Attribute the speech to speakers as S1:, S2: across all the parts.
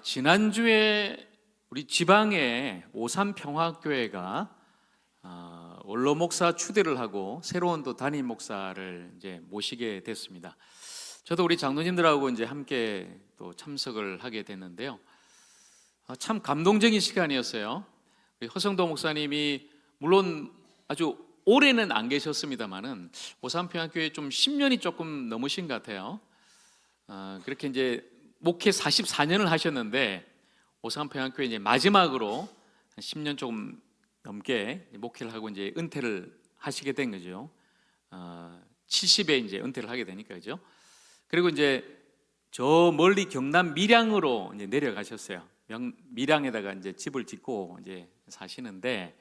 S1: 지난주에 우리 지방의 오산평화교회가 원로 목사 추대를 하고 새로운 또 담임 목사를 이제 모시게 됐습니다. 저도 우리 장로님들하고 이제 함께 또 참석을 하게 됐는데요. 참 감동적인 시간이었어요. 우리 허성도 목사님이 물론 아주 오래는 안 계셨습니다만은 오산평화교회 좀 10년이 조금 넘으신 것 같아요. 그렇게 이제 목회 44년을 하셨는데 오산평화교회 이제 마지막으로 10년 조금 넘게 목회를 하고 이제 은퇴를 하시게 된 거죠. 70에 이제 은퇴를 하게 되니까 그죠. 그리고 이제 저 멀리 경남 밀양으로 이제 내려가셨어요. 밀양에다가 이제 집을 짓고 이제 사시는데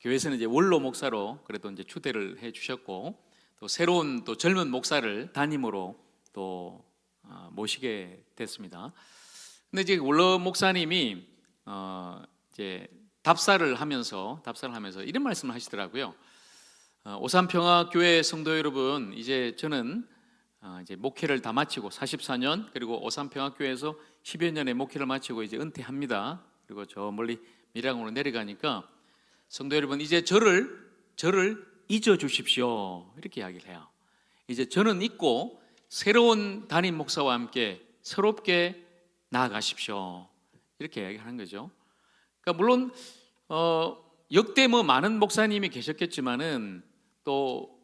S1: 교회에서는 이제 원로 목사로 그래도 이제 추대를 해 주셨고 또 새로운 또 젊은 목사를 담임으로 또 모시게 됐습니다. 근데 이제 원로 목사님이 이제 답사를 하면서 이런 말씀을 하시더라고요. 오산평화교회 성도 여러분, 이제 저는 이제 목회를 다 마치고 44년 그리고 오산평화교회에서 10여 년의 목회를 마치고 이제 은퇴합니다. 그리고 저 멀리 밀양으로 내려가니까 성도 여러분, 이제 저를 잊어 주십시오. 이렇게 이야기를 해요. 이제 저는 잊고 새로운 담임 목사와 함께 새롭게 나아가십시오. 이렇게 이야기하는 거죠. 그러니까 물론 역대 많은 목사님이 계셨겠지만은 또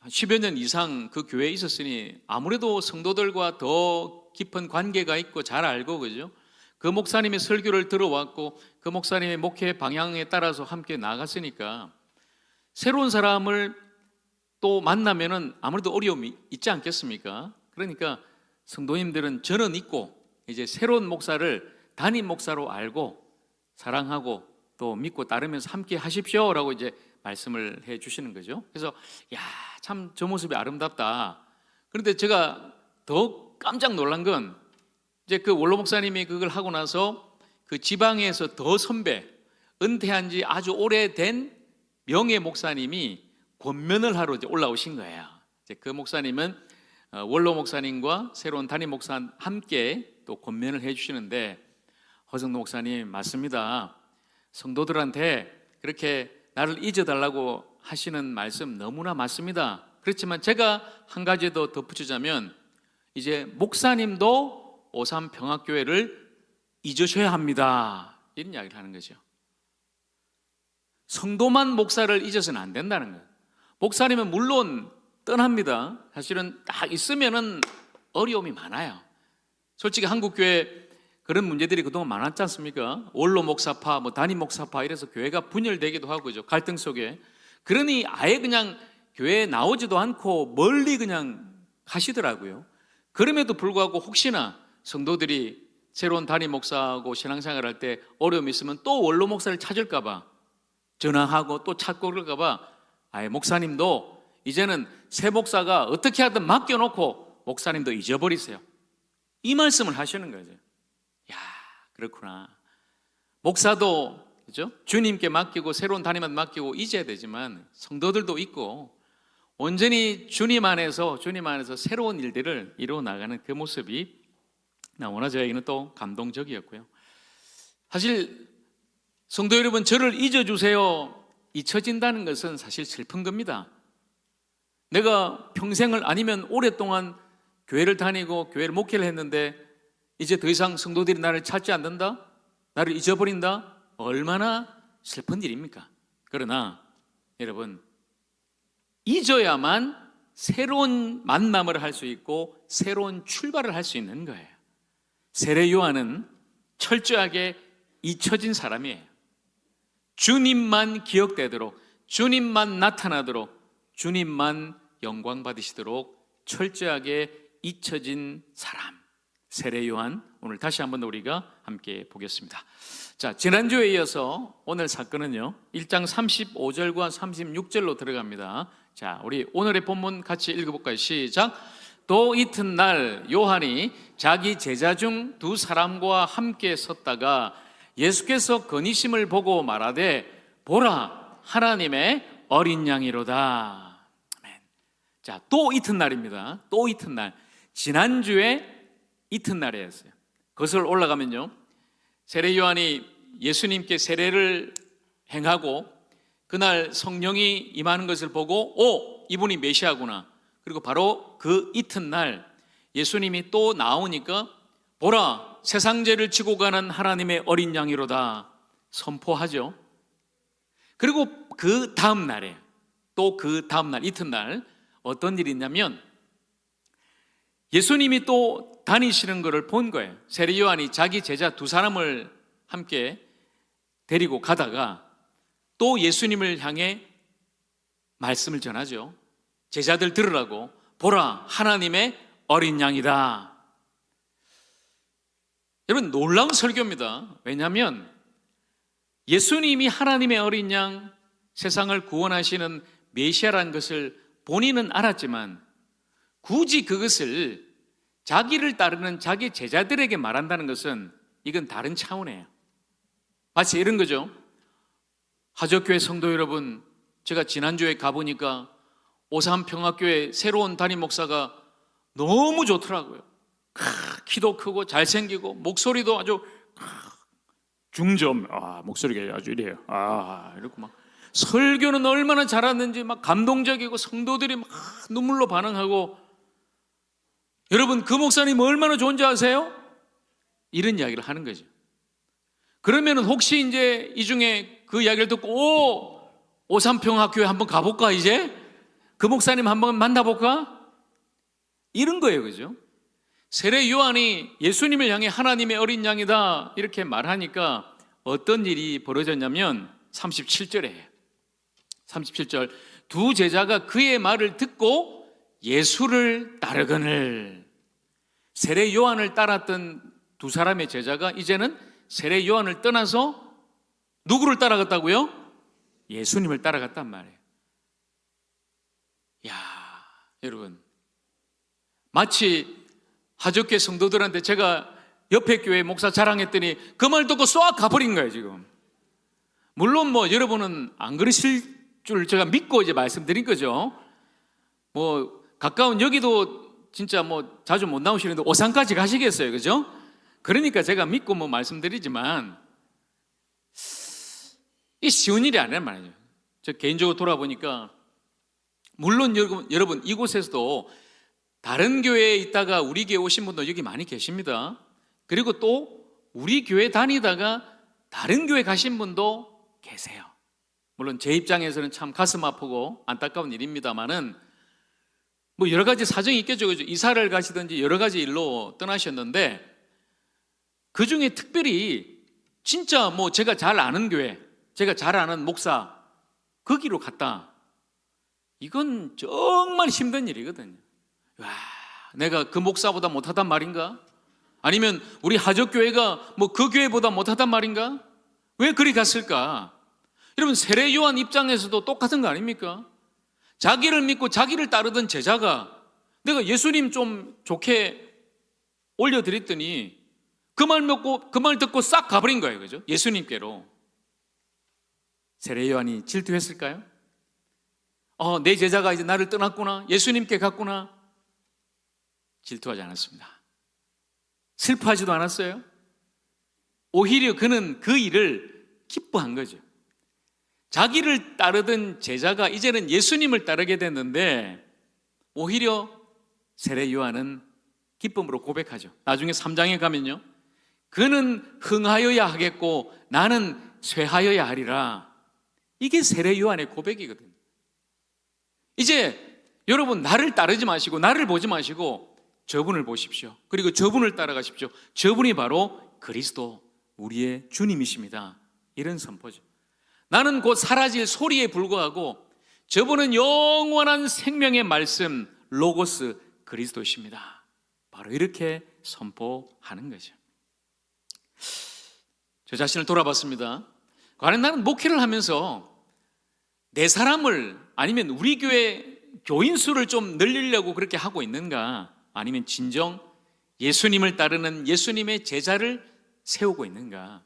S1: 10여 년 이상 그 교회에 있었으니 아무래도 성도들과 더 깊은 관계가 있고 잘 알고 그죠? 그 목사님의 설교를 들어왔고 그 목사님의 목회 방향에 따라서 함께 나갔으니까 새로운 사람을 또 만나면은 아무래도 어려움이 있지 않겠습니까? 그러니까 성도님들은 저는 잊고 이제 새로운 목사를 담임 목사로 알고 사랑하고 또 믿고 따르면서 함께 하십시오라고 이제 말씀을 해 주시는 거죠. 그래서 참 저 모습이 아름답다. 그런데 제가 더 깜짝 놀란 건 이제 그 원로 목사님이 그걸 하고 나서 그 지방에서 더 선배, 은퇴한 지 아주 오래된 명예 목사님이 권면을 하러 이제 올라오신 거예요. 이제 그 목사님은 원로 목사님과 새로운 담임 목사 함께 또 권면을 해 주시는데, 허성도 목사님 맞습니다. 성도들한테 그렇게 나를 잊어달라고 하시는 말씀 너무나 맞습니다. 그렇지만 제가 한 가지 더 덧붙이자면 이제 목사님도 오산평화교회를 잊으셔야 합니다. 이런 이야기를 하는 거죠. 성도만 목사를 잊어서는 안 된다는 거예요. 목사님은 물론 떠납니다. 사실은 딱 있으면은 어려움이 많아요. 솔직히 한국교회 그런 문제들이 그동안 많았지 않습니까? 원로 목사파, 담임 목사파 이래서 교회가 분열되기도 하고 그죠? 갈등 속에. 그러니 아예 그냥 교회에 나오지도 않고 멀리 그냥 가시더라고요. 그럼에도 불구하고 혹시나 성도들이 새로운 담임 목사하고 신앙생활 할 때 어려움이 있으면 또 원로 목사를 찾을까 봐 전화하고 또 찾고 그럴까 봐 아예 목사님도 이제는 새 목사가 어떻게 하든 맡겨놓고 목사님도 잊어버리세요. 이 말씀을 하시는 거죠. 그렇구나. 목사도 그죠? 주님께 맡기고 새로운 담임한테 맡기고 잊어야 되지만 성도들도 있고 온전히 주님 안에서 새로운 일들을 이루어 나가는 그 모습이 너무나 저에게는 또 감동적이었고요. 사실 성도 여러분, 저를 잊어주세요 잊혀진다는 것은 사실 슬픈 겁니다. 내가 평생을 아니면 오랫동안 교회를 다니고 교회를 목회를 했는데 이제 더 이상 성도들이 나를 찾지 않는다? 나를 잊어버린다? 얼마나 슬픈 일입니까? 그러나 여러분, 잊어야만 새로운 만남을 할 수 있고 새로운 출발을 할 수 있는 거예요. 세례 요한은 철저하게 잊혀진 사람이에요. 주님만 기억되도록, 주님만 나타나도록, 주님만 영광 받으시도록 철저하게 잊혀진 사람, 세례 요한. 오늘 다시 한번 우리가 함께 보겠습니다. 자, 지난주에 이어서 오늘 사건은요 1장 35절과 36절로 들어갑니다. 자, 우리 오늘의 본문 같이 읽어볼까요? 시작. 또 이튿날 요한이 자기 제자 중 두 사람과 함께 섰다가 예수께서 건의심을 보고 말하되 보라, 하나님의 어린 양이로다. 아멘. 자, 또 이튿날입니다. 또 이튿날. 지난주에 이튿날이었어요. 거슬러 올라가면요, 세례 요한이 예수님께 세례를 행하고 그날 성령이 임하는 것을 보고 이분이 메시아구나. 그리고 바로 그 이튿날 예수님이 또 나오니까 보라, 세상 죄를 지고 가는 하나님의 어린 양이로다 선포하죠. 그리고 그 다음 날에, 또 그 다음 날 이튿날 어떤 일이 있냐면 예수님이 또 다니시는 것을 본 거예요. 세례 요한이 자기 제자 두 사람을 함께 데리고 가다가 또 예수님을 향해 말씀을 전하죠. 제자들 들으라고, 보라, 하나님의 어린 양이다. 여러분, 놀라운 설교입니다. 왜냐하면 예수님이 하나님의 어린 양, 세상을 구원하시는 메시아라는 것을 본인은 알았지만 굳이 그것을 자기를 따르는 자기 제자들에게 말한다는 것은 이건 다른 차원이에요. 마치 이런 거죠. 하적교회 성도 여러분, 제가 지난주에 가보니까 오산평화교회 새로운 담임 목사가 너무 좋더라고요. 키도 크고 잘생기고 목소리도 아주 중점, 목소리가 아주 이래요. 이렇게 막 설교는 얼마나 잘하는지 막 감동적이고 성도들이 막 눈물로 반응하고, 여러분 그 목사님 얼마나 좋은지 아세요? 이런 이야기를 하는 거죠. 그러면 혹시 이제 이 중에 그 이야기를 듣고 오산평화교회 한번 가볼까, 이제 그 목사님 한번 만나볼까, 이런 거예요. 그죠? 세례 요한이 예수님을 향해 하나님의 어린 양이다 이렇게 말하니까 어떤 일이 벌어졌냐면 37절에 37절, 두 제자가 그의 말을 듣고 예수를 따르거늘. 세례 요한을 따랐던 두 사람의 제자가 이제는 세례 요한을 떠나서 누구를 따라갔다고요? 예수님을 따라갔단 말이에요. 여러분, 마치 하적교 성도들한테 제가 옆에 교회 목사 자랑했더니 그 말 듣고 쏙 가버린 거예요 지금. 물론 뭐 여러분은 안 그러실 줄 제가 믿고 이제 말씀드린 거죠. 뭐 가까운 여기도 진짜 뭐 자주 못 나오시는데 오산까지 가시겠어요, 그죠? 그러니까 제가 믿고 뭐 말씀드리지만 이 쉬운 일이 아니란 말이죠. 저 개인적으로 돌아보니까 물론 여러분 이곳에서도 다른 교회에 있다가 우리 교회 오신 분도 여기 많이 계십니다. 그리고 또 우리 교회 다니다가 다른 교회 가신 분도 계세요. 물론 제 입장에서는 참 가슴 아프고 안타까운 일입니다만은 뭐 여러 가지 사정이 있겠죠. 이사를 가시든지 여러 가지 일로 떠나셨는데 그 중에 특별히 진짜 뭐 제가 잘 아는 교회, 제가 잘 아는 목사 거기로 갔다. 이건 정말 힘든 일이거든요. 와, 내가 그 목사보다 못하단 말인가? 아니면 우리 하적교회가 뭐 그 교회보다 못하단 말인가? 왜 그리 갔을까? 여러분, 세례 요한 입장에서도 똑같은 거 아닙니까? 자기를 믿고 자기를 따르던 제자가 내가 예수님 좀 좋게 올려드렸더니 그 말 듣고 싹 가버린 거예요, 그죠? 예수님께로. 세례 요한이 질투했을까요? 내 제자가 이제 나를 떠났구나, 예수님께 갔구나. 질투하지 않았습니다. 슬퍼하지도 않았어요. 오히려 그는 그 일을 기뻐한 거죠. 자기를 따르던 제자가 이제는 예수님을 따르게 됐는데 오히려 세례 요한은 기쁨으로 고백하죠. 나중에 3장에 가면요, 그는 흥하여야 하겠고 나는 쇠하여야 하리라. 이게 세례 요한의 고백이거든요. 이제 여러분, 나를 따르지 마시고 나를 보지 마시고 저분을 보십시오. 그리고 저분을 따라가십시오. 저분이 바로 그리스도, 우리의 주님이십니다. 이런 선포죠. 나는 곧 사라질 소리에 불과하고 저분은 영원한 생명의 말씀 로고스 그리스도이십니다. 바로 이렇게 선포하는 거죠. 저 자신을 돌아봤습니다. 과연 나는 목회를 하면서 내 사람을, 아니면 우리 교회 교인 수를 좀 늘리려고 그렇게 하고 있는가, 아니면 진정 예수님을 따르는 예수님의 제자를 세우고 있는가?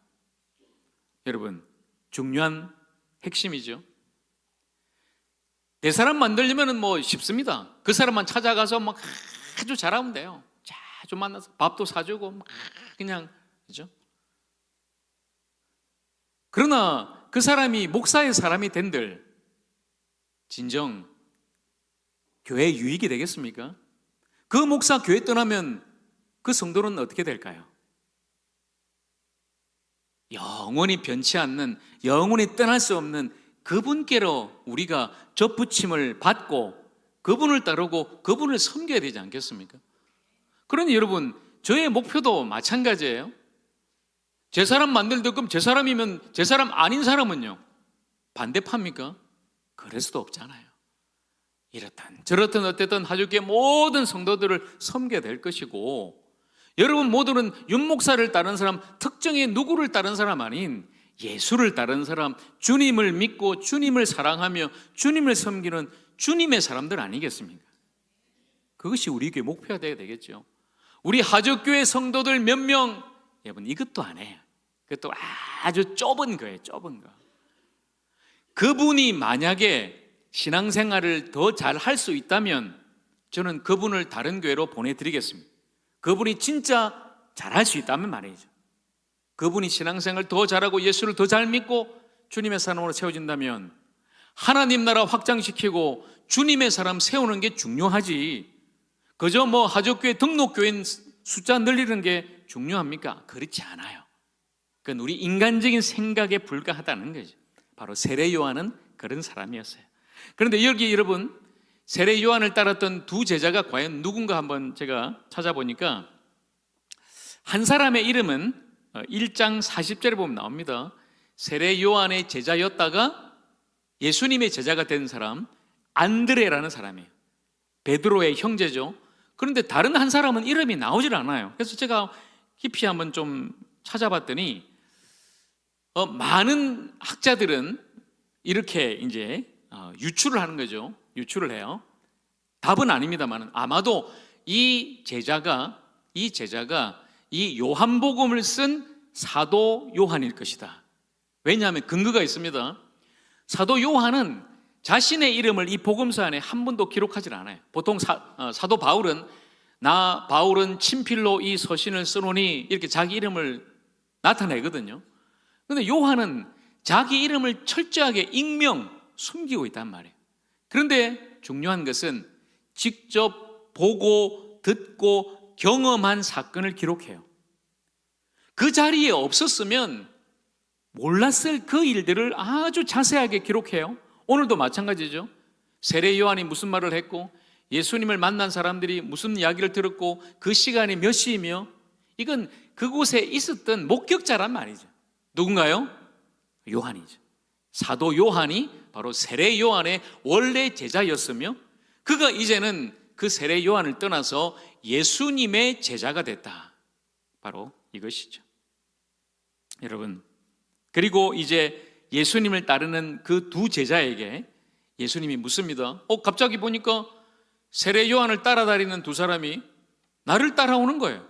S1: 여러분, 중요한 핵심이죠. 내 사람 만들려면 뭐 쉽습니다. 그 사람만 찾아가서 막 아주 잘하면 돼요. 자주 만나서 밥도 사주고 막 그냥, 그죠? 그러나 그 사람이 목사의 사람이 된들 진정 교회 유익이 되겠습니까? 그 목사 교회 떠나면 그 성도는 어떻게 될까요? 영원히 변치 않는, 영원히 떠날 수 없는 그분께로 우리가 접붙임을 받고 그분을 따르고 그분을 섬겨야 되지 않겠습니까? 그러니 여러분, 저의 목표도 마찬가지예요. 제 사람 만들도 그럼 제 사람이면 제 사람 아닌 사람은요? 반대파입니까? 그럴 수도 없잖아요. 이렇든 저렇든 어쨌든 하주교회 모든 성도들을 섬겨야 될 것이고, 여러분 모두는 윤목사를 따르는 사람, 특정의 누구를 따르는 사람 아닌 예수를 따르는 사람, 주님을 믿고 주님을 사랑하며 주님을 섬기는 주님의 사람들 아니겠습니까? 그것이 우리 교회 목표가 되어야 되겠죠. 우리 하적교회 성도들 몇 명, 여러분 이것도 안 해요. 그것도 아주 좁은 거예요. 좁은 거. 그분이 만약에 신앙생활을 더 잘 할 수 있다면 저는 그분을 다른 교회로 보내드리겠습니다. 그분이 진짜 잘할 수 있다면 말이죠. 그분이 신앙생활을 더 잘하고 예수를 더 잘 믿고 주님의 사람으로 세워진다면 하나님 나라 확장시키고 주님의 사람 세우는 게 중요하지, 그저 뭐 하적교회 등록교인 숫자 늘리는 게 중요합니까? 그렇지 않아요. 그건 우리 인간적인 생각에 불과하다는 거죠. 바로 세례 요한은 그런 사람이었어요. 그런데 여기 여러분, 세례 요한을 따랐던 두 제자가 과연 누군가 한번 제가 찾아보니까 한 사람의 이름은 1장 40절에 보면 나옵니다. 세례 요한의 제자였다가 예수님의 제자가 된 사람, 안드레라는 사람이에요. 베드로의 형제죠. 그런데 다른 한 사람은 이름이 나오질 않아요. 그래서 제가 깊이 한번 좀 찾아봤더니 많은 학자들은 이렇게 이제 유추를 하는 거죠. 유추를 해요. 답은 아닙니다만 아마도 이 제자가 이 요한복음을 쓴 사도 요한일 것이다. 왜냐하면 근거가 있습니다. 사도 요한은 자신의 이름을 이 복음서 안에 한 번도 기록하지 않아요. 보통 사도 바울은 나 바울은 친필로 이 서신을 쓰노니 이렇게 자기 이름을 나타내거든요. 그런데 요한은 자기 이름을 철저하게 익명, 숨기고 있단 말이에요. 그런데 중요한 것은 직접 보고 듣고 경험한 사건을 기록해요. 그 자리에 없었으면 몰랐을 그 일들을 아주 자세하게 기록해요. 오늘도 마찬가지죠. 세례 요한이 무슨 말을 했고 예수님을 만난 사람들이 무슨 이야기를 들었고 그 시간이 몇 시이며, 이건 그곳에 있었던 목격자란 말이죠. 누군가요? 요한이죠. 사도 요한이 바로 세례 요한의 원래 제자였으며 그가 이제는 그 세례 요한을 떠나서 예수님의 제자가 됐다. 바로 이것이죠. 여러분, 그리고 이제 예수님을 따르는 그 두 제자에게 예수님이 묻습니다. 갑자기 보니까 세례 요한을 따라다니는 두 사람이 나를 따라오는 거예요.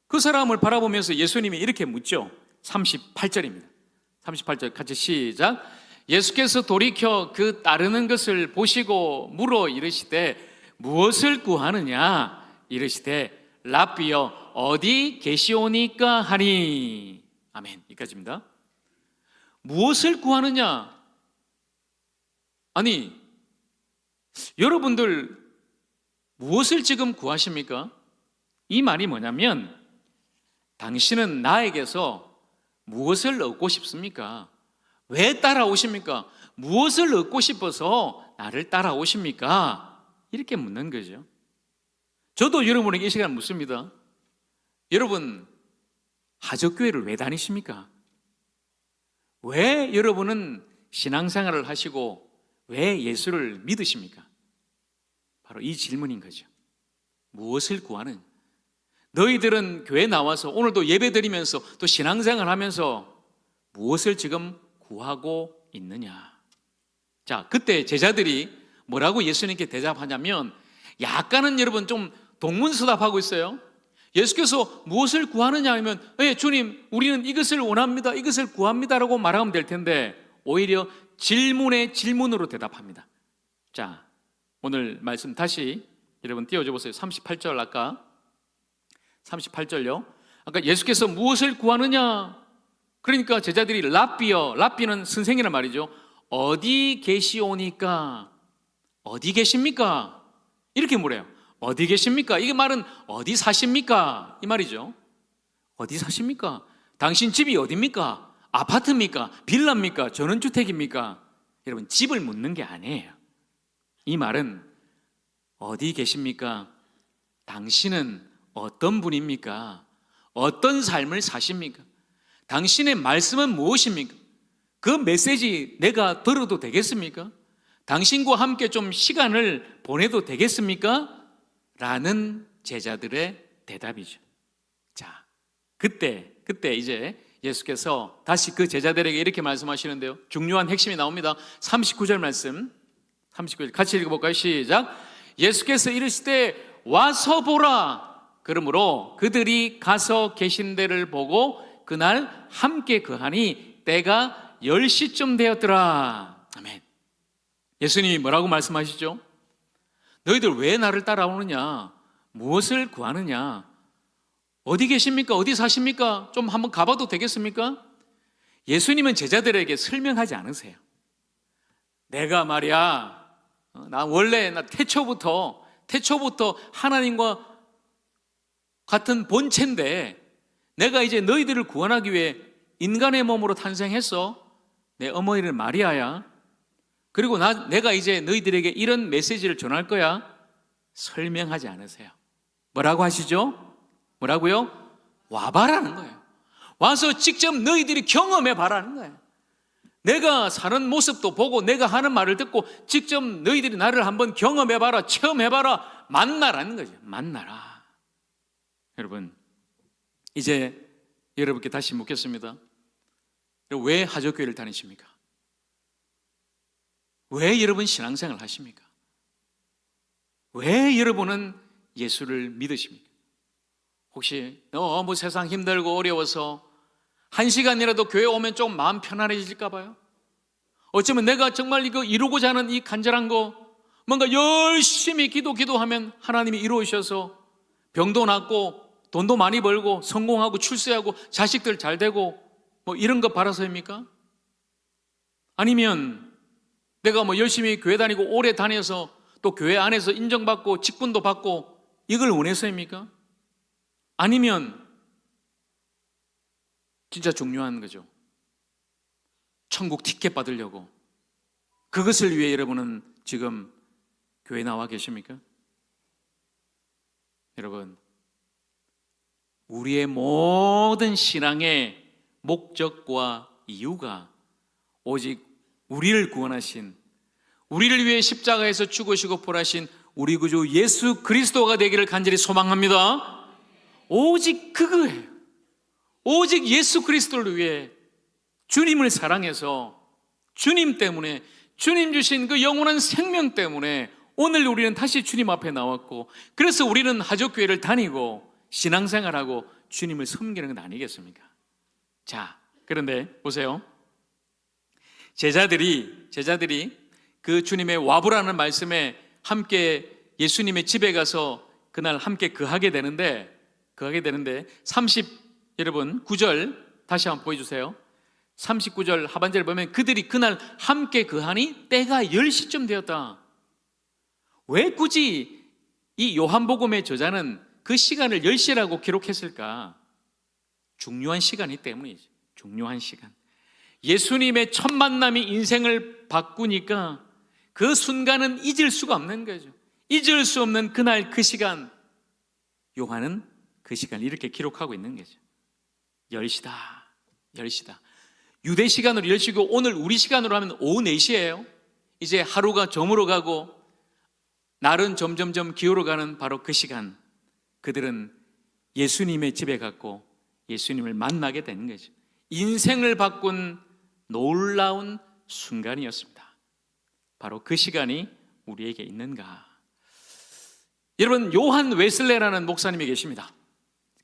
S1: 그 사람을 바라보면서 예수님이 이렇게 묻죠. 38절입니다. 38절 같이 시작. 예수께서 돌이켜 그 따르는 것을 보시고 물어 이르시되 무엇을 구하느냐? 이르시되 랍비여 어디 계시오니까 하니. 아멘. 여기까지입니다. 무엇을 구하느냐? 아니, 여러분들 무엇을 지금 구하십니까? 이 말이 뭐냐면 당신은 나에게서 무엇을 얻고 싶습니까? 왜 따라오십니까? 무엇을 얻고 싶어서 나를 따라오십니까? 이렇게 묻는 거죠. 저도 여러분에게 이 시간 묻습니다. 여러분, 하적교회를 왜 다니십니까? 왜 여러분은 신앙생활을 하시고 왜 예수를 믿으십니까? 바로 이 질문인 거죠. 무엇을 구하는? 너희들은 교회 나와서 오늘도 예배 드리면서 또 신앙생활 하면서 무엇을 지금 구하고 있느냐? 자, 그때 제자들이 뭐라고 예수님께 대답하냐면 약간은 여러분 좀 동문서답하고 있어요. 예수께서 무엇을 구하느냐 하면 주님 우리는 이것을 원합니다, 이것을 구합니다라고 말하면 될 텐데 오히려 질문에 질문으로 대답합니다. 자, 오늘 말씀 다시 여러분 띄워줘 보세요. 38절 아까 38절요. 아까 예수께서 무엇을 구하느냐? 그러니까 제자들이 랍비는 선생이란 말이죠. 어디 계시오니까? 어디 계십니까? 이렇게 물어요. 어디 계십니까? 이게 말은 어디 사십니까? 이 말이죠. 어디 사십니까? 당신 집이 어디입니까? 아파트입니까? 빌라입니까? 전원주택입니까? 여러분, 집을 묻는 게 아니에요. 이 말은 어디 계십니까? 당신은 어떤 분입니까? 어떤 삶을 사십니까? 당신의 말씀은 무엇입니까? 그 메시지 내가 들어도 되겠습니까? 당신과 함께 좀 시간을 보내도 되겠습니까? 라는 제자들의 대답이죠. 자, 그때 이제 예수께서 다시 그 제자들에게 이렇게 말씀하시는데요. 중요한 핵심이 나옵니다. 39절 말씀, 39절 같이 읽어볼까요? 시작. 예수께서 이르실 때 와서 보라. 그러므로 그들이 가서 계신 데를 보고 그날 함께 거하니 때가 10시쯤 되었더라. 아멘. 예수님이 뭐라고 말씀하시죠? 너희들 왜 나를 따라오느냐? 무엇을 구하느냐? 어디 계십니까? 어디 사십니까? 좀 한번 가봐도 되겠습니까? 예수님은 제자들에게 설명하지 않으세요. 내가 말이야, 나 원래 태초부터 하나님과 같은 본체인데 내가 이제 너희들을 구원하기 위해 인간의 몸으로 탄생했어. 내 어머니는 마리아야. 그리고 내가 이제 너희들에게 이런 메시지를 전할 거야. 설명하지 않으세요. 뭐라고 하시죠? 뭐라고요? 와봐라는 거예요. 와서 직접 너희들이 경험해 봐라는 거예요. 내가 사는 모습도 보고 내가 하는 말을 듣고 직접 너희들이 나를 한번 경험해 봐라, 체험해 봐라, 만나라는 거죠. 만나라. 여러분, 이제 여러분께 다시 묻겠습니다. 왜 하적교회를 다니십니까? 왜 여러분 신앙생활을 하십니까? 왜 여러분은 예수를 믿으십니까? 혹시 너무 세상 힘들고 어려워서 한 시간이라도 교회 오면 좀 마음 편안해질까 봐요? 어쩌면 내가 정말 이거 이루고자 하는 이 간절한 거 뭔가 열심히 기도하면 하나님이 이루어주셔서 병도 낫고 돈도 많이 벌고 성공하고 출세하고 자식들 잘 되고 뭐 이런 거 바라서입니까? 아니면 내가 뭐 열심히 교회 다니고 오래 다녀서 또 교회 안에서 인정받고 직분도 받고 이걸 원해서입니까? 아니면 진짜 중요한 거죠. 천국 티켓 받으려고 그것을 위해 여러분은 지금 교회 나와 계십니까? 여러분, 우리의 모든 신앙의 목적과 이유가 오직 우리를 구원하신, 우리를 위해 십자가에서 죽으시고 부활하신 우리 구주 예수 그리스도가 되기를 간절히 소망합니다. 오직 그거예요. 오직 예수 그리스도를 위해 주님을 사랑해서 주님 때문에, 주님 주신 그 영원한 생명 때문에 오늘 우리는 다시 주님 앞에 나왔고, 그래서 우리는 하적교회를 다니고 신앙생활하고 주님을 섬기는 건 아니겠습니까? 자, 그런데 보세요. 제자들이 그 주님의 와보라는 말씀에 함께 예수님의 집에 가서 그날 함께 거하게 되는데 여러분 9절 다시 한번 보여주세요. 39절 하반절을 보면 그들이 그날 함께 거하니 때가 10시쯤 되었다. 왜 굳이 이 요한복음의 저자는 그 시간을 10시라고 기록했을까? 중요한 시간이기 때문이죠. 중요한 시간. 예수님의 첫 만남이 인생을 바꾸니까 그 순간은 잊을 수가 없는 거죠. 잊을 수 없는 그날 그 시간. 요한은 그 시간을 이렇게 기록하고 있는 거죠. 10시다. 10시다. 유대 시간으로 10시고 오늘 우리 시간으로 하면 오후 4시예요. 이제 하루가 저물어 가고 날은 점점점 기울어가는 바로 그 시간, 그들은 예수님의 집에 갔고 예수님을 만나게 되는 거죠. 인생을 바꾼 놀라운 순간이었습니다. 바로 그 시간이 우리에게 있는가? 여러분, 요한 웨슬레라는 목사님이 계십니다.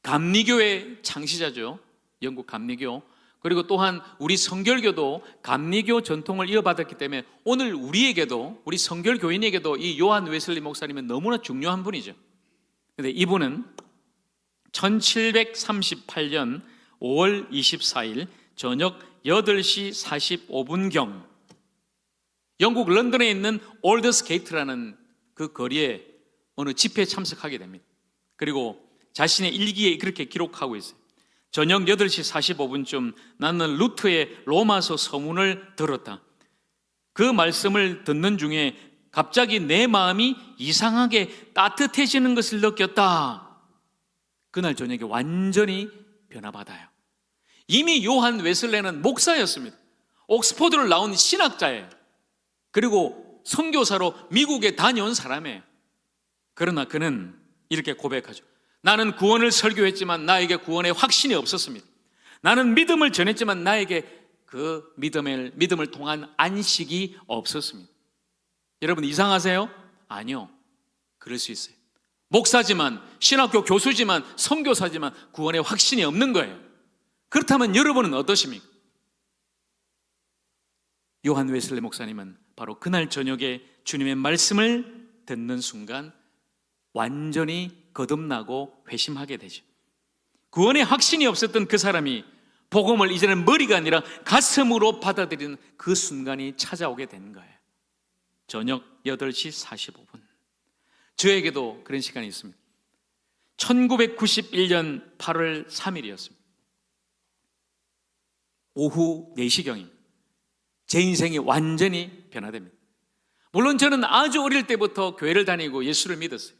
S1: 감리교의 창시자죠. 영국 감리교. 그리고 또한 우리 성결교도 감리교 전통을 이어받았기 때문에 오늘 우리에게도, 우리 성결교인에게도 이 요한 웨슬리 목사님은 너무나 중요한 분이죠. 그런데 이분은 1738년 5월 24일 저녁 8시 45분경 영국 런던에 있는 올드스게이트라는 그 거리에 어느 집회에 참석하게 됩니다. 그리고 자신의 일기에 그렇게 기록하고 있어요. 저녁 8시 45분쯤 나는 루트의 로마서 서문을 들었다. 그 말씀을 듣는 중에 갑자기 내 마음이 이상하게 따뜻해지는 것을 느꼈다. 그날 저녁에 완전히 변화받아요. 이미 요한 웨슬레는 목사였습니다. 옥스퍼드를 나온 신학자예요. 그리고 선교사로 미국에 다녀온 사람이에요. 그러나 그는 이렇게 고백하죠. 나는 구원을 설교했지만 나에게 구원의 확신이 없었습니다. 나는 믿음을 전했지만 나에게 그 믿음을 통한 안식이 없었습니다. 여러분 이상하세요? 아니요. 그럴 수 있어요. 목사지만, 신학교 교수지만, 선교사지만 구원의 확신이 없는 거예요. 그렇다면 여러분은 어떠십니까? 요한 웨슬레 목사님은 바로 그날 저녁에 주님의 말씀을 듣는 순간 완전히 거듭나고 회심하게 되죠. 구원의 확신이 없었던 그 사람이 복음을 이제는 머리가 아니라 가슴으로 받아들이는 그 순간이 찾아오게 된 거예요. 저녁 8시 45분. 저에게도 그런 시간이 있습니다. 1991년 8월 3일이었습니다. 오후 4시경입니다. 제 인생이 완전히 변화됩니다. 물론 저는 아주 어릴 때부터 교회를 다니고 예수를 믿었어요.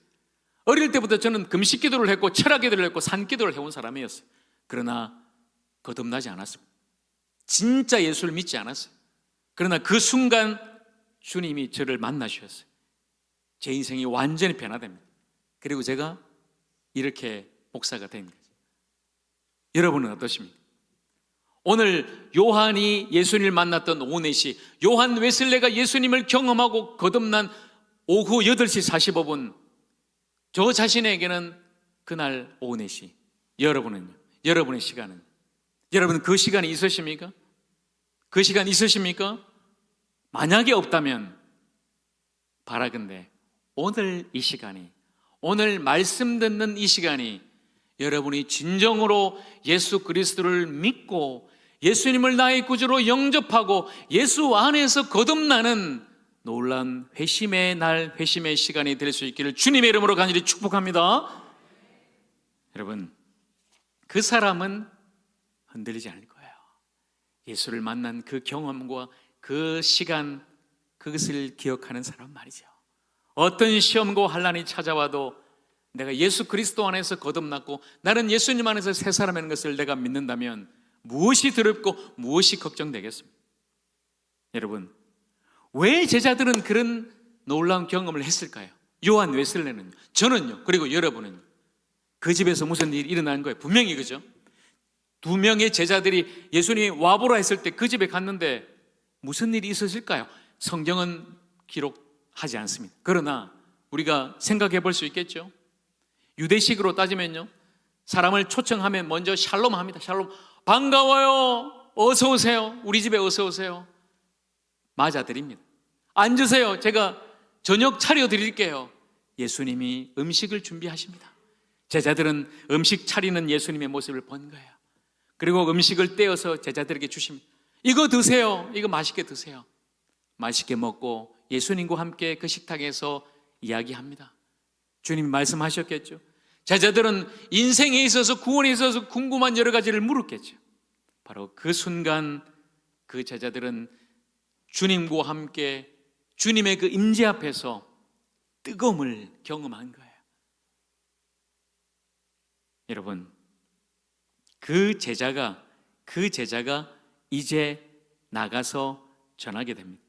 S1: 어릴 때부터 저는 금식 기도를 했고 철학 기도를 했고 산 기도를 해온 사람이었어요. 그러나 거듭나지 않았습니다. 진짜 예수를 믿지 않았어요. 그러나 그 순간 주님이 저를 만나주셨어요. 제 인생이 완전히 변화됩니다. 그리고 제가 이렇게 목사가 된 거죠. 여러분은 어떠십니까? 오늘 요한이 예수님을 만났던 오후 4시, 요한 웨슬레가 예수님을 경험하고 거듭난 오후 8시 45분, 저 자신에게는 그날 오후 4시, 여러분은요? 여러분의 시간은? 여러분 그 시간이 있으십니까? 그 시간 있으십니까? 만약에 없다면 바라건대 오늘 이 시간이, 오늘 말씀 듣는 이 시간이 여러분이 진정으로 예수 그리스도를 믿고 예수님을 나의 구주로 영접하고 예수 안에서 거듭나는 놀라운 회심의 날, 회심의 시간이 될 수 있기를 주님의 이름으로 간절히 축복합니다. 여러분, 그 사람은 흔들리지 않을 거예요. 예수를 만난 그 경험과 그 시간, 그것을 기억하는 사람 말이죠. 어떤 시험과 환난이 찾아와도 내가 예수 그리스도 안에서 거듭났고 나는 예수님 안에서 새 사람인 것을 내가 믿는다면 무엇이 두렵고 무엇이 걱정되겠습니까? 여러분, 왜 제자들은 그런 놀라운 경험을 했을까요? 요한 웨슬레는요, 저는요, 그리고 여러분은요. 그 집에서 무슨 일이 일어난 거예요? 분명히 그죠? 2명의 제자들이 예수님이 와보라 했을 때 그 집에 갔는데 무슨 일이 있었을까요? 성경은 기록하지 않습니다. 그러나 우리가 생각해 볼 수 있겠죠? 유대식으로 따지면요, 사람을 초청하면 먼저 샬롬 합니다. 샬롬, 반가워요, 어서 오세요, 우리 집에 어서 오세요. 맞아드립니다. 앉으세요, 제가 저녁 차려드릴게요. 예수님이 음식을 준비하십니다. 제자들은 음식 차리는 예수님의 모습을 본 거예요. 그리고 음식을 떼어서 제자들에게 주십니다. 이거 드세요, 이거 맛있게 드세요. 맛있게 먹고 예수님과 함께 그 식탁에서 이야기합니다. 주님이 말씀하셨겠죠. 제자들은 인생에 있어서 구원에 있어서 궁금한 여러 가지를 물었겠죠. 바로 그 순간 그 제자들은 주님과 함께 주님의 그 임재 앞에서 뜨거움을 경험한 거예요. 여러분, 그 제자가 이제 나가서 전하게 됩니다.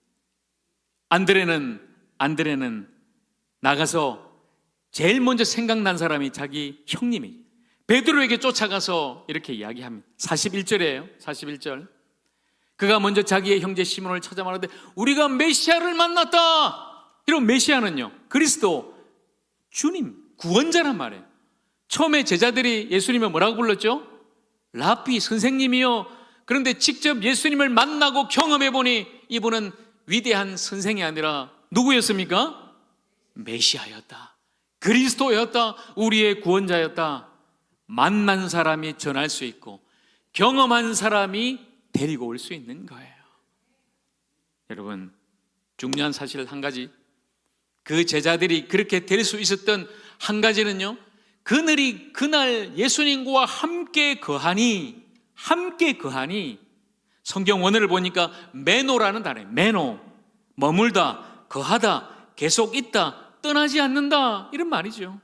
S1: 안드레는 나가서 제일 먼저 생각난 사람이 자기 형님이 베드로에게 쫓아가서 이렇게 이야기합니다. 41절이에요. 41절. 그가 먼저 자기의 형제 시몬을 찾아 말하되 우리가 메시아를 만났다. 이런 메시아는요, 그리스도, 주님, 구원자란 말이에요. 처음에 제자들이 예수님을 뭐라고 불렀죠? 라비, 선생님이요. 그런데 직접 예수님을 만나고 경험해 보니 이분은 위대한 선생이 아니라 누구였습니까? 메시아였다. 그리스도였다. 우리의 구원자였다. 만난 사람이 전할 수 있고 경험한 사람이 데리고 올 수 있는 거예요. 여러분, 중요한 사실 한 가지, 그 제자들이 그렇게 될 수 있었던 한 가지는요, 그들이 그날 예수님과 함께 거하니 성경 원어를 보니까 메노라는 단어예요. 메노, 머물다, 거하다, 계속 있다, 떠나지 않는다, 이런 말이죠.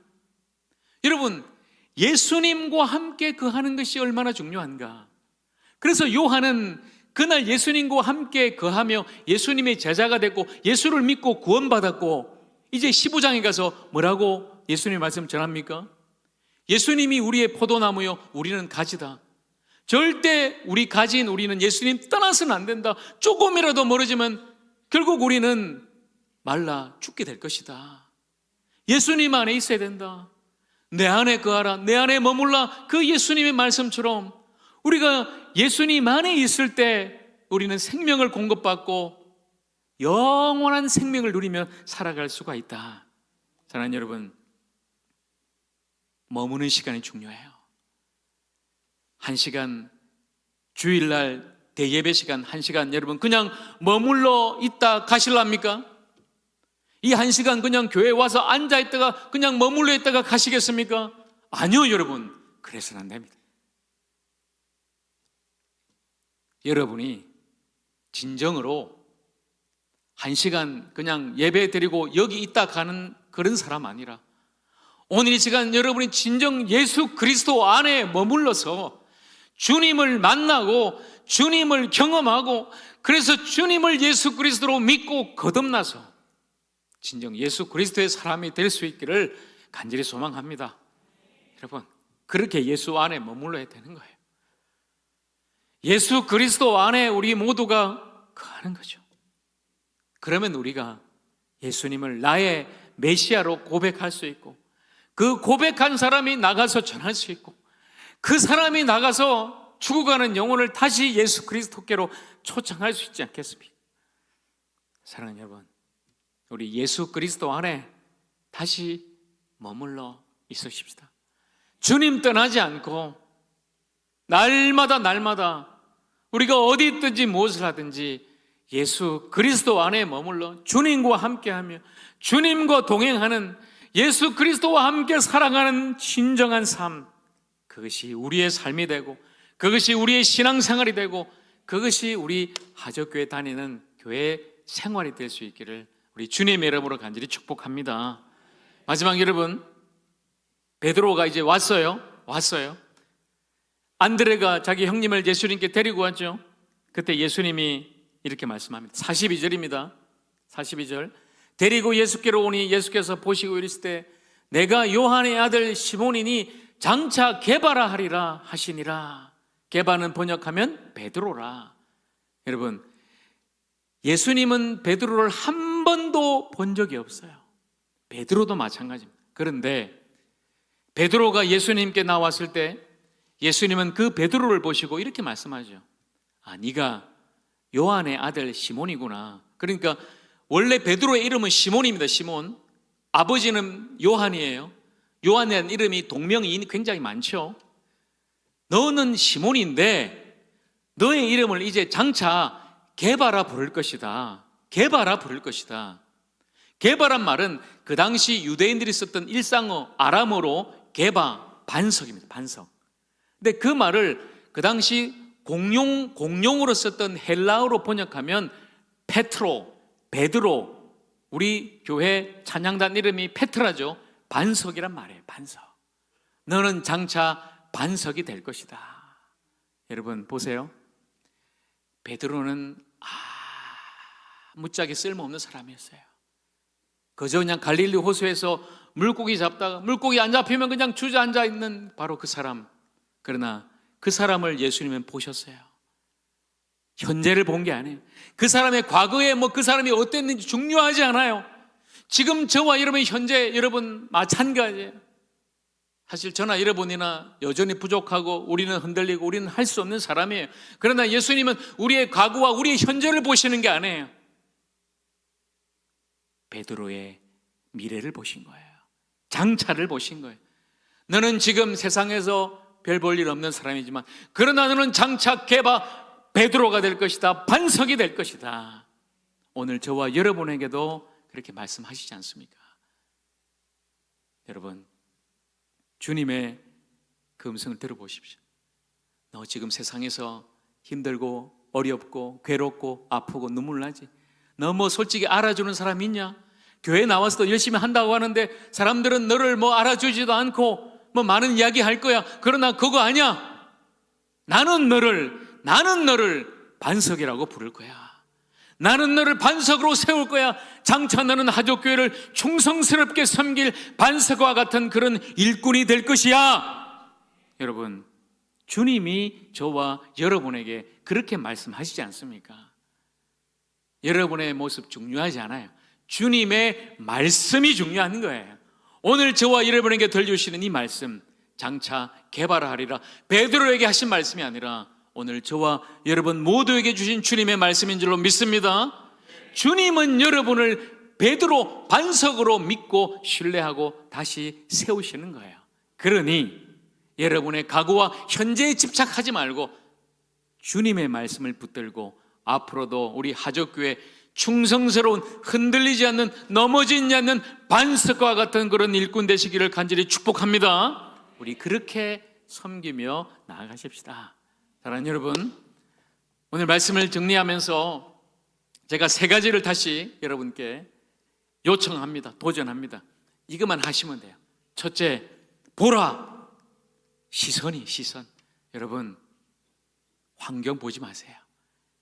S1: 여러분, 예수님과 함께 거하는 것이 얼마나 중요한가. 그래서 요한은 그날 예수님과 함께 거하며 예수님의 제자가 됐고 예수를 믿고 구원받았고, 이제 15장에 가서 뭐라고 예수님 말씀 전합니까? 예수님이 우리의 포도나무요 우리는 가지다. 절대 우리 가지인 우리는 예수님 떠나서는 안 된다. 조금이라도 멀어지면 결국 우리는 말라 죽게 될 것이다. 예수님 안에 있어야 된다. 내 안에 거하라, 내 안에 머물라. 그 예수님의 말씀처럼 우리가 예수님 안에 있을 때 우리는 생명을 공급받고 영원한 생명을 누리며 살아갈 수가 있다. 사랑하는 여러분, 머무는 시간이 중요해요. 1시간, 주일날 대예배 시간 1시간, 여러분 그냥 머물러 있다 가실랍니까? 이 1시간 그냥 교회에 와서 앉아있다가 그냥 머물러 있다가 가시겠습니까? 아니요, 여러분, 그래서는 안 됩니다. 여러분이 진정으로 1시간 그냥 예배 드리고 여기 있다 가는 그런 사람 아니라, 오늘 이 시간 여러분이 진정 예수 그리스도 안에 머물러서 주님을 만나고 주님을 경험하고, 그래서 주님을 예수 그리스도로 믿고 거듭나서 진정 예수 그리스도의 사람이 될 수 있기를 간절히 소망합니다. 여러분, 그렇게 예수 안에 머물러야 되는 거예요. 예수 그리스도 안에 우리 모두가 거하는 거죠. 그러면 우리가 예수님을 나의 메시아로 고백할 수 있고, 그 고백한 사람이 나가서 전할 수 있고, 그 사람이 나가서 죽어가는 영혼을 다시 예수 그리스도께로 초청할 수 있지 않겠습니까? 사랑하는 여러분, 우리 예수 그리스도 안에 다시 머물러 있으십시다. 주님 떠나지 않고 날마다 우리가 어디 있든지 무엇을 하든지 예수 그리스도 안에 머물러 주님과 함께하며 주님과 동행하는, 예수 그리스도와 함께 살아가는 진정한 삶, 그것이 우리의 삶이 되고 그것이 우리의 신앙생활이 되고 그것이 우리 하적교회 다니는 교회 생활이 될 수 있기를 우리 주님의 이름으로 간절히 축복합니다. 마지막, 여러분, 베드로가 이제 왔어요. 안드레가 자기 형님을 예수님께 데리고 왔죠. 그때 예수님이 이렇게 말씀합니다. 42절입니다. 42절. 데리고 예수께로 오니 예수께서 보시고 이르시되 내가 요한의 아들 시몬이니 장차 게바라 하리라 하시니라. 게바는 번역하면 베드로라. 여러분, 예수님은 베드로를 한 번도 본 적이 없어요. 베드로도 마찬가지입니다. 그런데 베드로가 예수님께 나왔을 때 예수님은 그 베드로를 보시고 이렇게 말씀하죠. 아, 네가 요한의 아들 시몬이구나. 그러니까 원래 베드로의 이름은 시몬입니다. 시몬. 아버지는 요한이에요. 요한이라는 이름이 동명이인이 굉장히 많죠. 너는 시몬인데 너의 이름을 이제 장차 게바라 부를 것이다. 게바라 부를 것이다. 게바란 말은 그 당시 유대인들이 썼던 일상어 아람어로 게바, 반석입니다. 반석. 근데 그 말을 그 당시 공용으로 썼던 헬라어로 번역하면 페트로, 베드로, 우리 교회 찬양단 이름이 페트라죠. 반석이란 말이에요. 반석. 너는 장차 반석이 될 것이다. 여러분 보세요. 베드로는 무짝에 쓸모없는 사람이었어요. 그저 그냥 갈릴리 호수에서 물고기 잡다가 물고기 안 잡히면 그냥 주저앉아 있는 바로 그 사람. 그러나 그 사람을 예수님은 보셨어요. 현재를 본 게 아니에요. 그 사람의 과거에 그 사람이 어땠는지 중요하지 않아요. 지금 저와 여러분의 현재, 여러분 마찬가지예요. 사실 저나 여러분이나 여전히 부족하고 우리는 흔들리고 우리는 할 수 없는 사람이에요. 그러나 예수님은 우리의 과거와 우리의 현재를 보시는 게 아니에요. 베드로의 미래를 보신 거예요. 장차를 보신 거예요. 너는 지금 세상에서 별 볼 일 없는 사람이지만 그러나 너는 장차 개바 베드로가 될 것이다. 반석이 될 것이다. 오늘 저와 여러분에게도 그렇게 말씀하시지 않습니까? 여러분, 주님의 그 음성을 들어보십시오. 너 지금 세상에서 힘들고 어렵고 괴롭고 아프고 눈물 나지? 너 뭐 솔직히 알아주는 사람 있냐? 교회 나와서도 열심히 한다고 하는데 사람들은 너를 뭐 알아주지도 않고 뭐 많은 이야기 할 거야. 그러나 그거 아니야. 나는 너를 반석이라고 부를 거야. 나는 너를 반석으로 세울 거야. 장차 너는 하족교회를 충성스럽게 섬길 반석과 같은 그런 일꾼이 될 것이야. 여러분, 주님이 저와 여러분에게 그렇게 말씀하시지 않습니까? 여러분의 모습 중요하지 않아요. 주님의 말씀이 중요한 거예요. 오늘 저와 여러분에게 들려주시는 이 말씀, 장차 개발하리라 베드로에게 하신 말씀이 아니라 오늘 저와 여러분 모두에게 주신 주님의 말씀인 줄로 믿습니다. 주님은 여러분을 베드로 반석으로 믿고 신뢰하고 다시 세우시는 거예요. 그러니 여러분의 과거와 현재에 집착하지 말고 주님의 말씀을 붙들고 앞으로도 우리 하족교회 충성스러운, 흔들리지 않는, 넘어지지 않는 반석과 같은 그런 일꾼 되시기를 간절히 축복합니다. 우리 그렇게 섬기며 나아가십시다. 사랑하는 여러분, 오늘 말씀을 정리하면서 제가 3가지를 다시 여러분께 요청합니다. 도전합니다. 이것만 하시면 돼요. 첫째, 보라. 시선. 여러분, 환경 보지 마세요.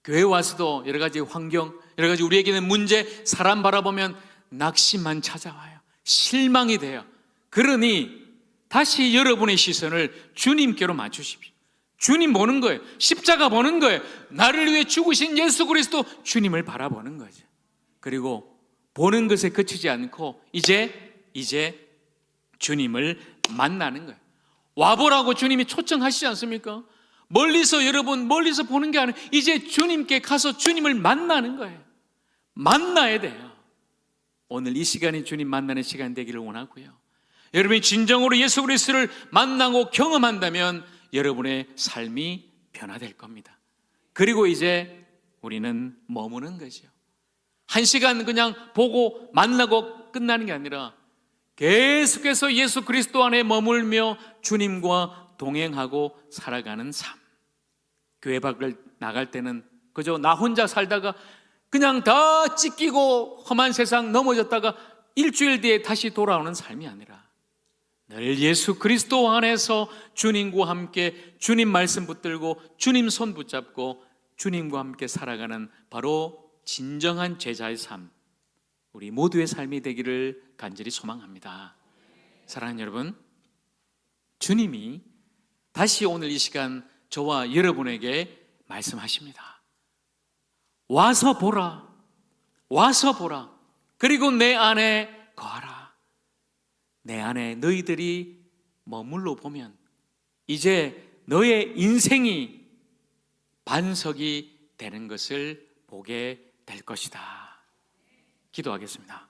S1: 교회 와서도 여러 가지 환경, 여러 가지 우리에게는 문제, 사람 바라보면 낙심만 찾아와요. 실망이 돼요. 그러니 다시 여러분의 시선을 주님께로 맞추십시오. 주님 보는 거예요. 십자가 보는 거예요. 나를 위해 죽으신 예수 그리스도 주님을 바라보는 거죠. 그리고 보는 것에 그치지 않고 이제 주님을 만나는 거예요. 와보라고 주님이 초청하시지 않습니까? 멀리서 보는 게 아니라 이제 주님께 가서 주님을 만나는 거예요. 만나야 돼요. 오늘 이 시간이 주님 만나는 시간 되기를 원하고요. 여러분이 진정으로 예수 그리스도를 만나고 경험한다면 여러분의 삶이 변화될 겁니다. 그리고 이제 우리는 머무는 거죠. 1시간 그냥 보고 만나고 끝나는 게 아니라 계속해서 예수 그리스도 안에 머물며 주님과 동행하고 살아가는 삶. 교회 밖을 나갈 때는 그저 나 혼자 살다가 그냥 다 찢기고 험한 세상 넘어졌다가 일주일 뒤에 다시 돌아오는 삶이 아니라 늘 예수 그리스도 안에서 주님과 함께 주님 말씀 붙들고 주님 손 붙잡고 주님과 함께 살아가는 바로 진정한 제자의 삶, 우리 모두의 삶이 되기를 간절히 소망합니다. 사랑하는 여러분, 주님이 다시 오늘 이 시간 저와 여러분에게 말씀하십니다. 와서 보라. 그리고 내 안에 거하라. 내 안에 너희들이 머물러 보면 이제 너의 인생이 반석이 되는 것을 보게 될 것이다. 기도하겠습니다.